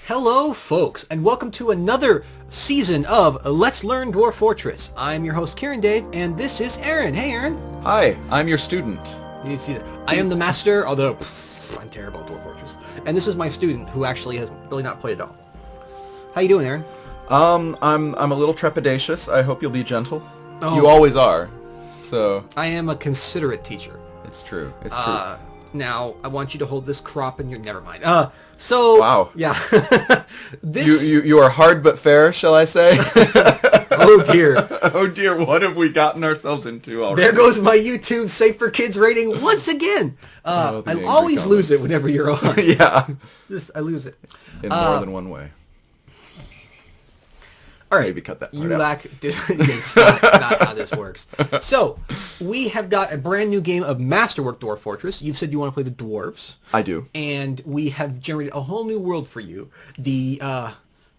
Hello, folks, and welcome to another season of Let's Learn Dwarf Fortress. I'm your host, KirinDave, and this is Aaron. Hey, Aaron. Hi, I'm your student. You see that? I am the master, although I'm terrible at Dwarf Fortress. And this is my student, who actually has really not played at all. How you doing, Aaron? I'm a little trepidatious. I hope you'll be gentle. Oh. You always are. So I am a considerate teacher. it's true. It's true. Now, I want you to hold this crop in your... Never mind. So... Wow. Yeah. This... You are hard but fair, shall I say? Oh, dear. Oh dear, what have we gotten ourselves into already? There goes my YouTube Safe for Kids rating once again. The I angry always lose it comments. whenever you're on. Yeah. I lose it. In more than one way. All right. Maybe cut that part You out. lack... It's not how this works. So, we have got a brand new game of Masterwork Dwarf Fortress. You've said you want to play the dwarves. I do. And we have generated a whole new world for you. The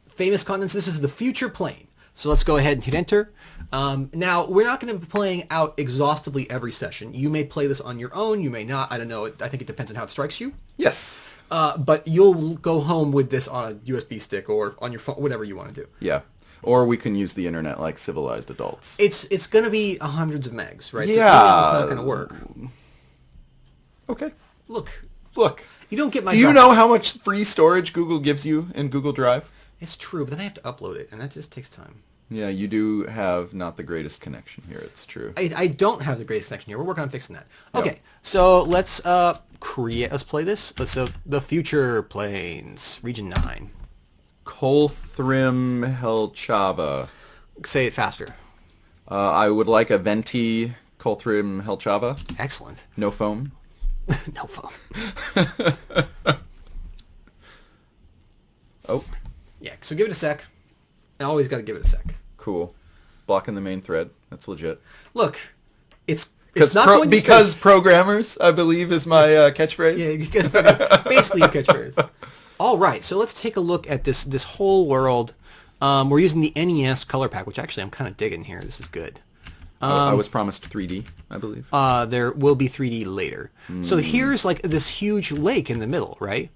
famous continents. This is the future plane. So let's go ahead and hit enter. Now, we're not going to be playing out exhaustively every session. You may play this on your own. You may not. I don't know. I think it depends on how it strikes you. Yes. But you'll go home with this on a USB stick or on your phone, whatever you want to do. Yeah. Or we can use the internet like civilized adults. It's going to be hundreds of megs, right? Yeah. So it's not going to work. Okay. Look, Look. you don't get my... Do you know how much free storage Google gives you in Google Drive? It's true, but then I have to upload it, and that just takes time. Yeah, you do have not the greatest connection here. It's true. I don't have the greatest connection here. We're working on fixing that. Yep. Okay, so let's let's play this. So the future planes, region 9. Kolthrim Helchava. Say it faster. I would like a venti Kolthrim Helchava. Excellent. No foam. No phone. Oh, Yeah, so give it a sec. I always got to give it a sec. cool. Blocking the main thread. That's legit. Look, it's Because not going to because space. programmers, I believe, is my catchphrase. Yeah, because basically a catchphrase. All right, so let's take a look at this whole world. We're using the NES color pack, which actually I'm kind of digging here. This is good. I was promised 3D, I believe. There will be 3D later. So here's like this huge lake in the middle, right?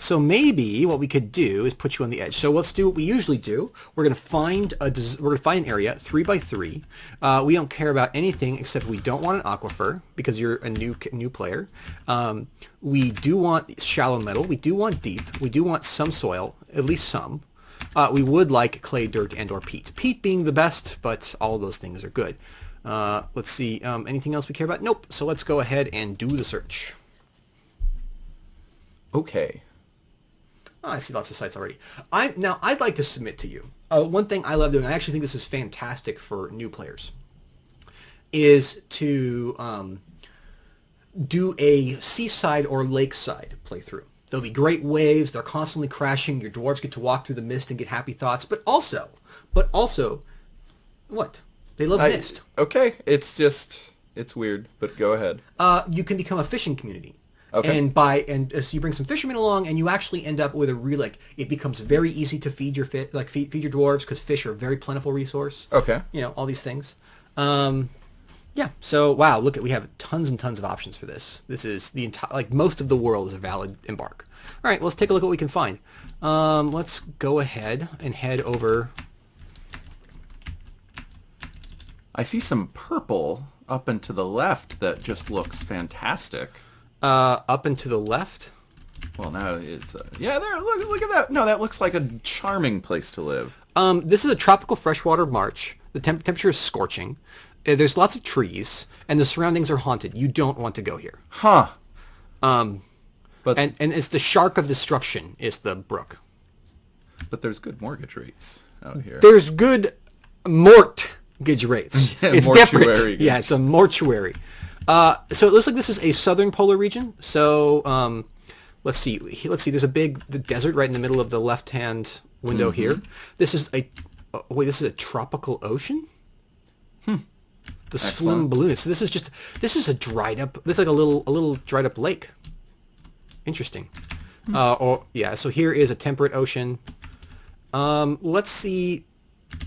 So maybe what we could do is put you on the edge. So let's do what we usually do. We're gonna find an area 3 by 3. We don't care about anything except we don't want an aquifer because you're a new player. We do want shallow metal. We do want deep. We do want some soil, at least some. We would like clay, dirt, and or peat. Peat being the best, but all of those things are good. Let's see. Anything else we care about? Nope. So let's go ahead and do the search. Okay. Oh, I see lots of sites already. I'd like to submit to you. One thing I love doing, I actually think this is fantastic for new players, is to do a seaside or lakeside playthrough. There'll be great waves. They're constantly crashing. Your dwarves get to walk through the mist and get happy thoughts. But also, what? They love mist. Okay, it's weird, but go ahead. You can become a fishing community. Okay. And so you bring some fishermen along, and you actually end up with a real it becomes very easy to feed your feed your dwarves because fish are a very plentiful resource. Okay. You know all these things. Yeah. So wow, we have tons and tons of options for this. This is the entire most of the world is a valid embark. All right, let's take a look at what we can find. Let's go ahead and head over. I see some purple up and to the left that just looks fantastic. Up and to the left. Well, now it's yeah. There, look at that. No, that looks like a charming place to live. This is a tropical freshwater marsh. The temperature is scorching. There's lots of trees, and the surroundings are haunted. You don't want to go here. Huh. But and it's the shark of destruction is the brook. But there's good mortgage rates out here. There's good mortgage rates. Yeah, It's mortuary different. gauge. Yeah, it's a mortuary. So it looks like this is a southern polar region. So let's see. There's a big desert right in the middle of the left-hand window here. This is this is a tropical ocean. The slim balloon. So this is a dried up. This is like a little dried up lake. Interesting. So here is a temperate ocean. Let's see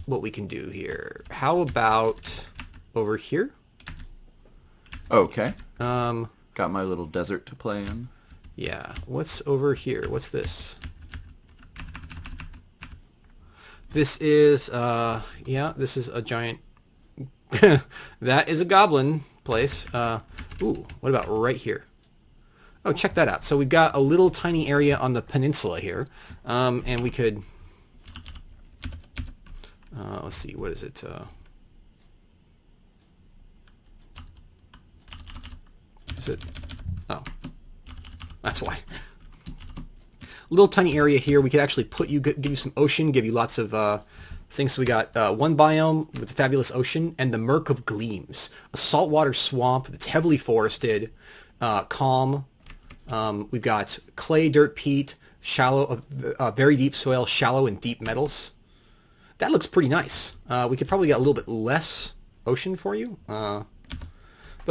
what we can do here. How about over here? Okay. Got my little desert to play in. Yeah. What's over here? What's this? This is, yeah, this is a giant... that is a goblin place. Ooh, what about right here? Oh, check that out. So we've got a little tiny area on the peninsula here. And we could... let's see, what is it? Is it... Oh. That's why. Little tiny area here. We could actually give you some ocean, give you lots of things. So we got one biome with the fabulous ocean and the Murk of Gleams, a saltwater swamp that's heavily forested, calm. We've got clay, dirt, peat, shallow, very deep soil, shallow and deep metals. That looks pretty nice. We could probably get a little bit less ocean for you. But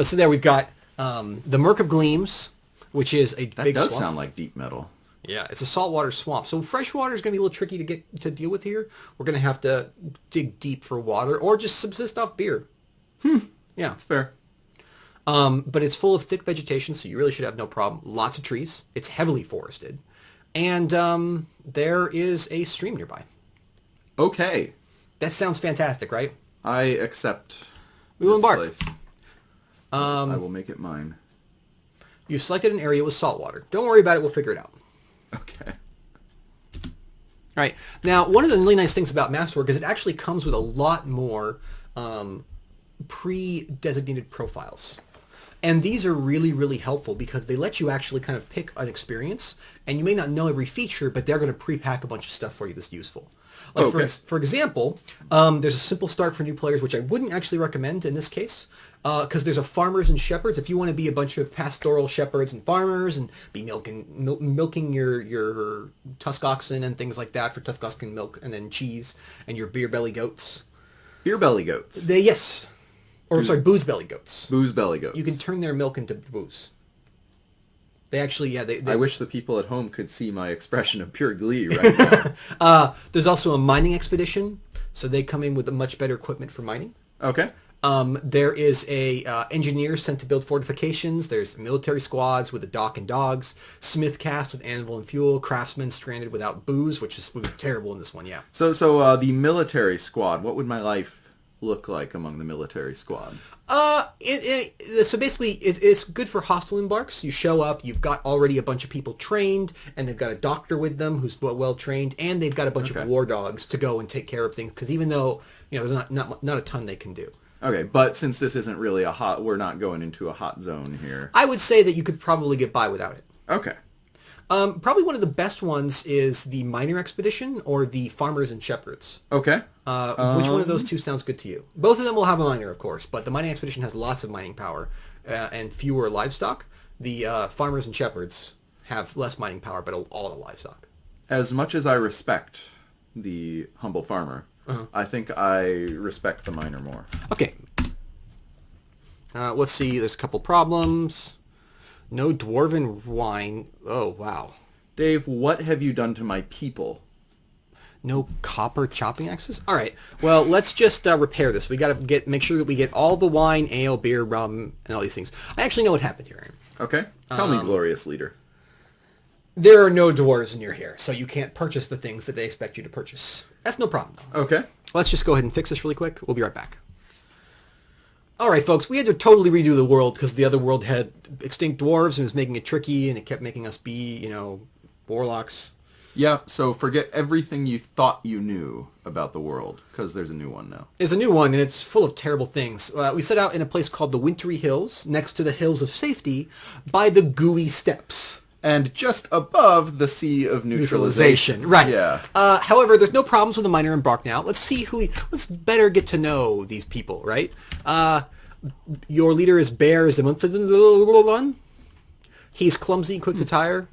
so there we've got the Murk of Gleams, which is a big swamp. That does sound like deep metal. Yeah, it's a saltwater swamp. So freshwater is going to be a little tricky to deal with here. We're going to have to dig deep for water or just subsist off beer. Yeah. That's fair. But it's full of thick vegetation, so you really should have no problem. Lots of trees. It's heavily forested. And there is a stream nearby. Okay. That sounds fantastic, right? I accept We will embark. Place. I will make it mine. You've selected an area with salt water. Don't worry about it. We'll figure it out. Okay. All right. Now, one of the really nice things about Masterwork is it actually comes with a lot more pre-designated profiles. And these are really, really helpful because they let you actually kind of pick an experience, and you may not know every feature, but they're going to pre-pack a bunch of stuff for you that's useful. Like okay. for example, there's a simple start for new players, which I wouldn't actually recommend in this case, because there's a farmers and shepherds. If you want to be a bunch of pastoral shepherds and farmers and be milking your tusk oxen and things like that for tusk oxen milk, and then cheese, and your beer belly goats. Beer belly goats? Yes. Or, sorry, booze belly goats. Booze belly goats. You can turn their milk into booze. They actually, yeah. I wish the people at home could see my expression of pure glee right now. There's also a mining expedition, so they come in with a much better equipment for mining. Okay. There is a engineer sent to build fortifications. There's military squads with a dock and dogs, smith cast with anvil and fuel, craftsmen stranded without booze, which is terrible in this one, yeah. So the military squad, what would my life look like among the military squad? So basically, it's good for hostile embarks. You show up, you've got already a bunch of people trained, and they've got a doctor with them who's well trained, and they've got a bunch of war dogs to go and take care of things. Because even though there's not a ton they can do. Okay, but since this isn't really we're not going into a hot zone here. I would say that you could probably get by without it. Okay. Probably one of the best ones is the miner expedition or the farmers and shepherds. Okay. Which one of those two sounds good to you? Both of them will have a miner, of course, but the mining expedition has lots of mining power and fewer livestock. The farmers and shepherds have less mining power, but all the livestock. As much as I respect the humble farmer, I think I respect the miner more. Okay. Let's see. There's a couple problems. No dwarven wine. Oh, wow. Dave, what have you done to my people? No copper chopping axes? All right. Well, let's just repair this. We got to make sure that we get all the wine, ale, beer, rum, and all these things. I actually know what happened here, Aaron. Okay. Tell me, glorious leader. There are no dwarves near here, so you can't purchase the things that they expect you to purchase. That's no problem, though. Okay. Let's just go ahead and fix this really quick. We'll be right back. All right, folks, we had to totally redo the world because the other world had extinct dwarves and was making it tricky, and it kept making us be, warlocks. Yeah, so forget everything you thought you knew about the world, because there's a new one now. There's a new one, and it's full of terrible things. We set out in a place called the Wintry Hills, next to the Hills of Safety, by the Gooey Steppes. And just above the Sea of Neutralization. Right. Yeah. However, there's no problems with the miner embark now. Let's see let's better get to know these people, right? Your leader is Bear one. He's clumsy, quick to tire.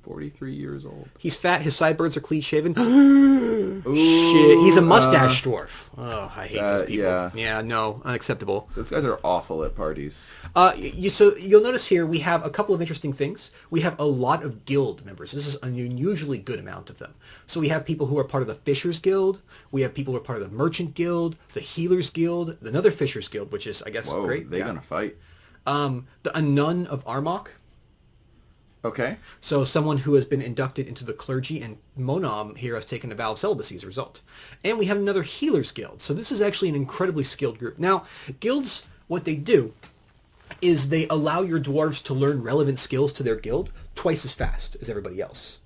43 years old. He's fat. His sideburns are clean-shaven. Shit. He's a mustache dwarf. Oh, I hate those people. Yeah, no, unacceptable. Those guys are awful at parties. So you'll notice here we have a couple of interesting things. We have a lot of guild members. This is an unusually good amount of them. So we have people who are part of the Fishers Guild. We have people who are part of the Merchant Guild, the Healers Guild, another Fishers Guild, which is, I guess, great. They're gonna fight. A Nun of Armok. Okay. So someone who has been inducted into the clergy, and Monom here has taken a vow of celibacy as a result. And we have another healers guild. So this is actually an incredibly skilled group. Now, guilds, what they do is they allow your dwarves to learn relevant skills to their guild twice as fast as everybody else.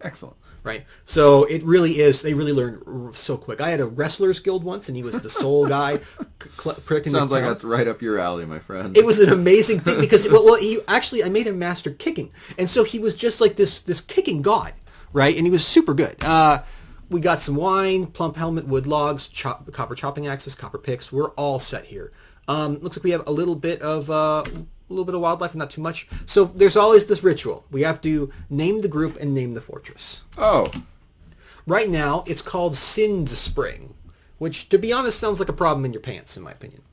Excellent. Right? So it really is, they really learn so quick. I had a wrestlers guild once, and he was the sole guy predicting Sounds like that's right up your alley, my friend. It was an amazing thing because, I made him master kicking. And so he was just like this kicking god, right? And he was super good. We got some wine, plump helmet, wood logs, copper chopping axes, copper picks. We're all set here. Looks like we have a little bit of wildlife, not too much. So there's always this ritual. We have to name the group and name the fortress. Oh. Right now, it's called Sind Spring, which, to be honest, sounds like a problem in your pants, in my opinion.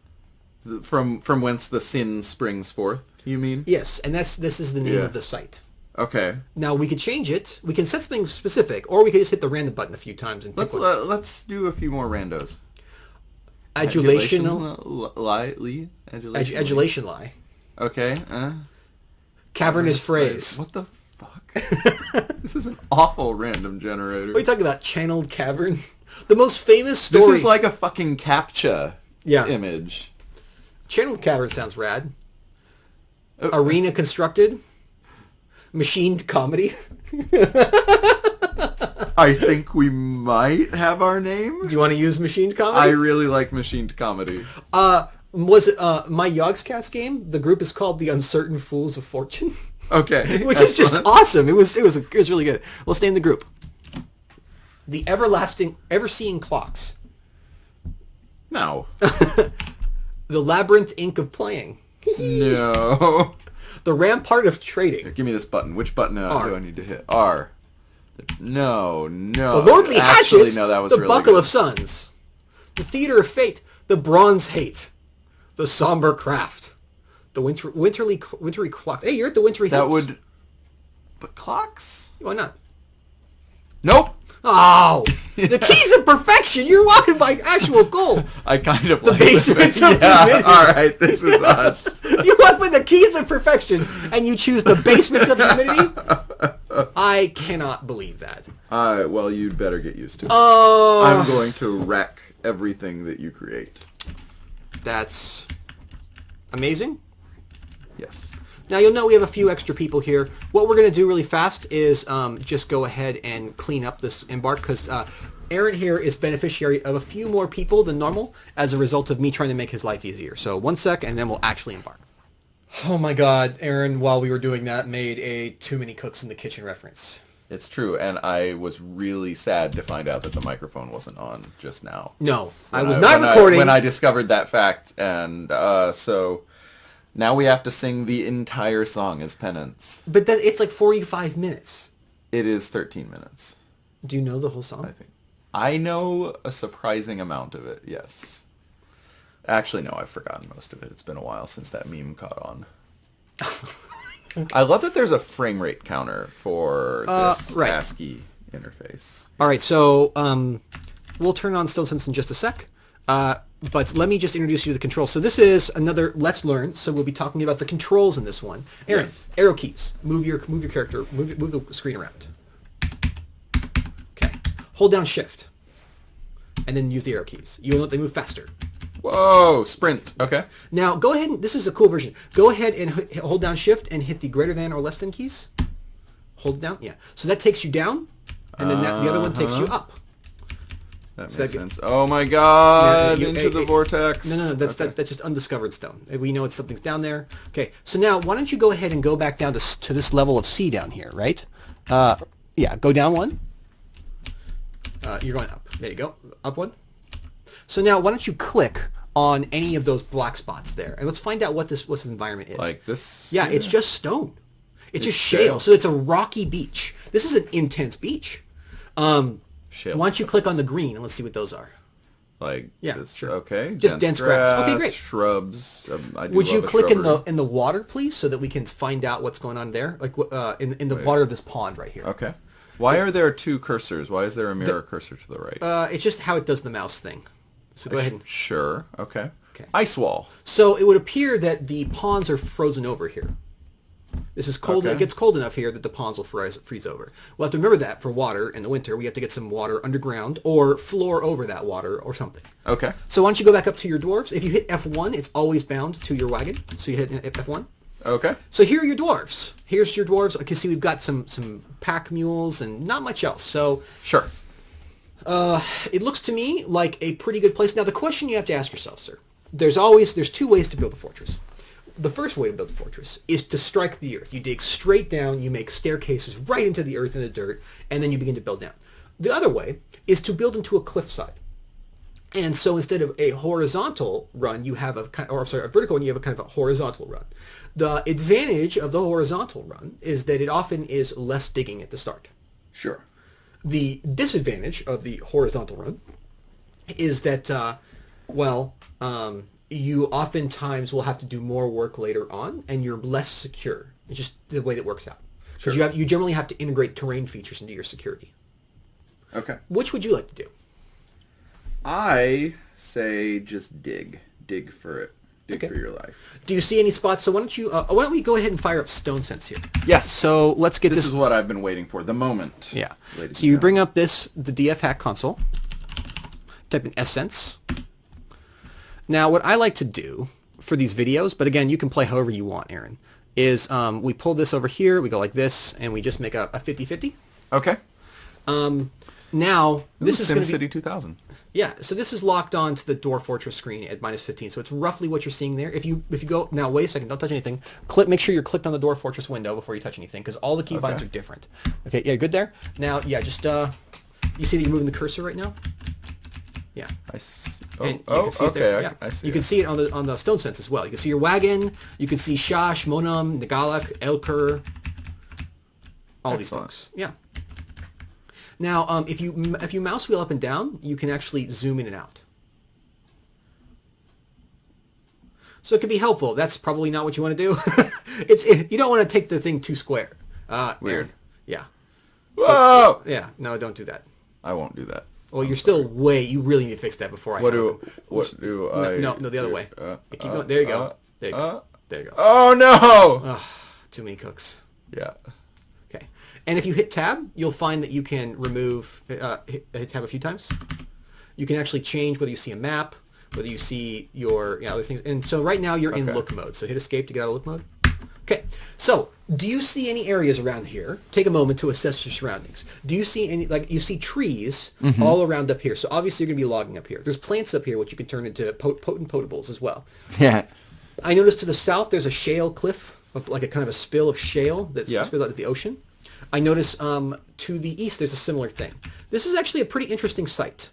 From whence the sin springs forth, you mean? Yes, and this is the name of the site. Okay. Now, we could change it. We can set something specific, or we could just hit the random button a few times. And let's do a few more randos. Adulation lie. Okay. Cavernous phrase. What the fuck? This is an awful random generator. What are you talking about? Channeled cavern? The most famous story. This is like a fucking CAPTCHA image. Channeled cavern sounds rad. Arena constructed. Machined comedy. I think we might have our name. Do you want to use machined comedy? I really like machined comedy. Was it my Yogscast game? The group is called the Uncertain Fools of Fortune. Okay. Which is just awesome. It was really good. Let's name the group. The Ever-Seeing Clocks. No. The Labyrinth Ink of Playing. No. The Rampart of Trading. Here, give me this button. Which button do I need to hit? R. No. The Lordly Hatchets. No, that was the really Buckle good. of Suns. The Theater of Fate. The Bronze Hate. The Somber Craft. The Wintry Clocks. Hey, you're at the Wintry Hills. That would... But clocks? Why not? Nope. Oh! The Keys of Perfection! You're walking by actual gold! I kind of The like basements of yeah, humidity. alright, this is us. You walk by the Keys of Perfection, and you choose the basements of humidity? I cannot believe that. Well, you'd better get used to it. Oh! I'm going to wreck everything that you create. That's amazing. Yes. Now, you'll know we have a few extra people here. What we're going to do really fast is just go ahead and clean up this embark, because Aaron here is beneficiary of a few more people than normal as a result of me trying to make his life easier. So 1 sec, and then we'll actually embark. Oh my god, Aaron, while we were doing that, made a Too Many Cooks in the Kitchen reference. It's true, and I was really sad to find out that the microphone wasn't on just now. No, I was not recording. When I discovered that fact, and so... Now we have to sing the entire song as penance. But then it's like 45 minutes. It is 13 minutes. Do you know the whole song? I think. I know a surprising amount of it, yes. Actually, no, I've forgotten most of it. It's been a while since that meme caught on. Okay. I love that there's a frame rate counter for this ASCII interface. All right, so we'll turn on Stonesense in just a sec. But let me just introduce you to the controls. So this is another Let's Learn. So we'll be talking about the controls in this one. Aaron, yes. Arrow keys. Move your character. Move the screen around. Okay. Hold down Shift, and then use the arrow keys. You'll note they move faster. Whoa! Sprint. Okay. Now go ahead and this is a cool version. Go ahead and hold down Shift and hit the greater than or less than keys. Hold it down. Yeah. So that takes you down, and then the other one takes you up. That makes sense. Oh my god! Into the vortex. No. That's just undiscovered stone. We know something's down there. Okay. So now, why don't you go ahead and go back down to this level of C down here, right? Yeah. Go down one. You're going up. There you go. Up one. So now, why don't you click on any of those black spots there, and let's find out what this environment is. Like this? Yeah. It's just stone. It's just shale. So it's a rocky beach. This is an intense beach. Shale. Why don't you click on the green and let's see what those are? Like, yeah, sure. Okay. Just dense grass. Okay, great. Shrubs. Would you click in the water, please, so that we can find out what's going on there, like in the water of this pond right here? Okay. Why are there two cursors? Why is there a mirror cursor to the right? It's just how it does the mouse thing. So go ahead. Sure. Okay. Ice wall. So it would appear that the ponds are frozen over here. This is cold. Okay. It gets cold enough here that the ponds will freeze over. We'll have to remember that for water in the winter. We have to get some water underground or floor over that water or something. Okay. So why don't you go back up to your dwarves? If you hit F1, it's always bound to your wagon. So you hit F1. Okay. So here are your dwarves. Here's your dwarves. You can see we've got some pack mules and not much else. So Sure. it looks to me like a pretty good place. Now the question you have to ask yourself, sir, there's two ways to build a fortress. The first way to build a fortress is to strike the earth. You dig straight down, you make staircases right into the earth and the dirt, and then you begin to build down. The other way is to build into a cliffside. And so instead of a horizontal run, you have a vertical one, you have a kind of a horizontal run. The advantage of the horizontal run is that it often is less digging at the start. Sure. The disadvantage of the horizontal run is that, you oftentimes will have to do more work later on, and you're less secure. It's just the way that works out. Because you generally have to integrate terrain features into your security. Okay. Which would you like to do? I say just dig. Dig for it. Dig for your life. Do you see any spots? So why don't we go ahead and fire up Stonesense here? Yes. So let's get this. This is what I've been waiting for. The moment. Yeah. Ladies So you bring up the DF hack console. Type in Essence. Now, what I like to do for these videos, but again, you can play however you want, Aaron, is we pull this over here, we go like this, and we just make a 50-50. Okay. Now, this is going to be... SimCity 2000. Yeah, so this is locked on to the Dwarf Fortress screen at -15, so it's roughly what you're seeing there. If you go... Now, wait a second, don't touch anything. Make sure you're clicked on the Dwarf Fortress window before you touch anything, because all the keybinds are different. Okay, yeah, good there? Now, yeah, just... you see that you're moving the cursor right now? Yeah. I see. Okay. I see. You can see it on the Stonesense as well. You can see your wagon. You can see Shash, Monum, Nagalak, Elker, all these folks. Yeah. Now, if you mouse wheel up and down, you can actually zoom in and out. So it can be helpful. That's probably not what you want to do. You don't want to take the thing too square. Weird. Yeah. Whoa! Yeah. No, don't do that. I won't do that. Well, you're still you really need to fix that before I... What do I... No, the other way. Keep going. There you go. There you go. There you go. Oh, no! Too many cooks. Yeah. Okay. And if you hit tab, you'll find that you can remove... hit tab a few times. You can actually change whether you see a map, whether you see your other things. And so right now you're in look mode. So hit escape to get out of look mode. Okay, so do you see any areas around here? Take a moment to assess your surroundings. Do you see any, you see trees all around up here. So obviously you're going to be logging up here. There's plants up here which you can turn into potent potables as well. Yeah. I noticed to the south there's a shale cliff, like a kind of a spill of shale that's spilled out of the ocean. I notice to the east there's a similar thing. This is actually a pretty interesting site.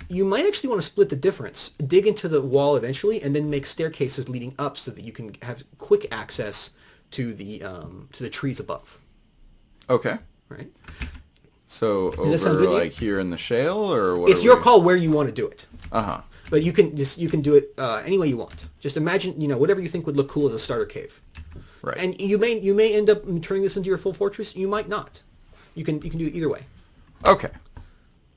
You might actually want to split the difference, dig into the wall eventually, and then make staircases leading up so that you can have quick access to the trees above. Okay. Right. So Does that sound good to you? here in the shale, or what? It's your call where you want to do it. But you can do it any way you want. Just imagine whatever you think would look cool as a starter cave. Right. And you may end up turning this into your full fortress. You might not. You can do it either way. Okay.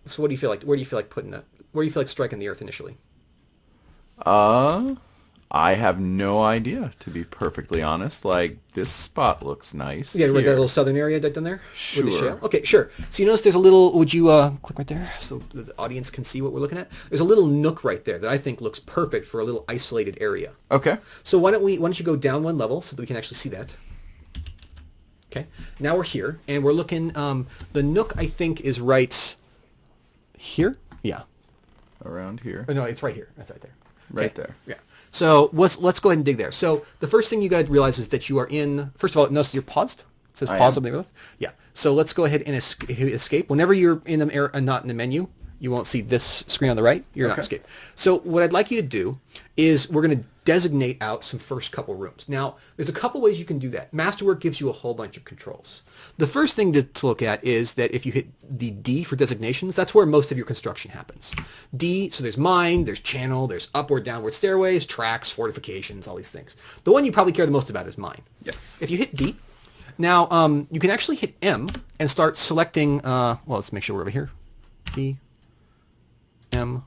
So what do you feel like? Where do you feel like putting that? Where do you feel like striking the earth initially? I have no idea, to be perfectly honest. This spot looks nice. Yeah, right, that little southern area down there? Sure. With the shale? Okay, sure. So you notice there's a little, would you click right there so the audience can see what we're looking at? There's a little nook right there that I think looks perfect for a little isolated area. Okay. So why don't you go down one level so that we can actually see that? Okay. Now we're here, and we're looking, the nook I think is right here? Yeah. Around here? Oh, no, it's right here. That's right there. Right there. Yeah. So let's go ahead and dig there. So the first thing you got to realize is that you are in, first of all, notice you're paused. It says pause on the left. Yeah. So let's go ahead and escape. Whenever you're in the not in the menu, you won't see this screen on the right. You're not escape. So what I'd like you to do is we're going to designate out some first couple rooms. Now, there's a couple ways you can do that. Masterwork gives you a whole bunch of controls. The first thing to look at is that if you hit the D for designations, that's where most of your construction happens. D, so there's mine, there's channel, there's upward, downward stairways, tracks, fortifications, all these things. The one you probably care the most about is mine. Yes. If you hit D, now you can actually hit M and start selecting, well, let's make sure we're over here. D, M.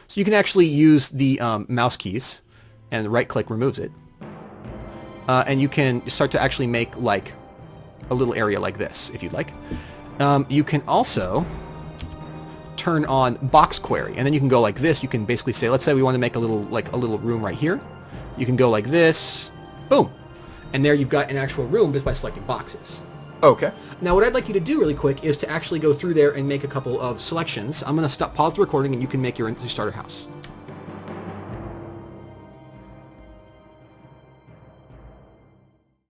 So you can actually use the mouse keys and right-click removes it. And you can start to actually make like a little area like this, if you'd like. You can also turn on box query, and then you can go like this. You can basically say, let's say we want to make a little room right here. You can go like this, boom, and there you've got an actual room just by selecting boxes. Okay. Now what I'd like you to do really quick is to actually go through there and make a couple of selections. I'm going to pause the recording, and you can make your starter house.